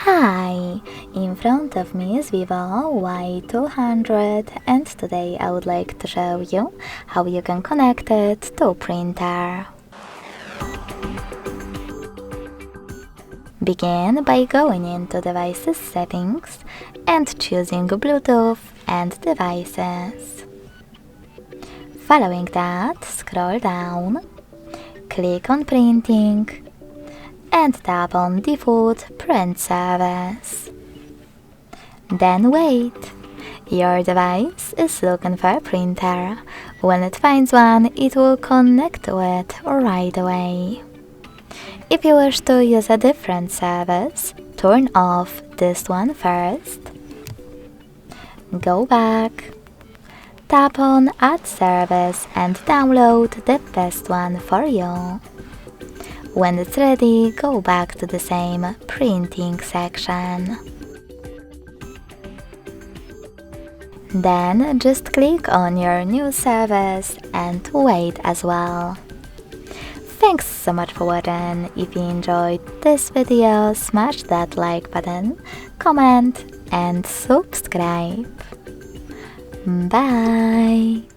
Hi! In front of me is VIVO Y200 and today I would like to show you how you can connect it to a printer. Begin by going into Devices Settings and choosing Bluetooth and Devices. Following that, scroll down, click on Printing and tap on Default Print Service. Then wait. Your device is looking for a printer. When it finds one, it will connect to it right away. If you wish to use a different service, turn off this one first. Go back. Tap on Add Service and download the best one for you. When it's ready, go back to the same printing section. Then just click on your new service and wait as well. Thanks so much for watching. If you enjoyed this video, smash that like button, comment and subscribe. Bye!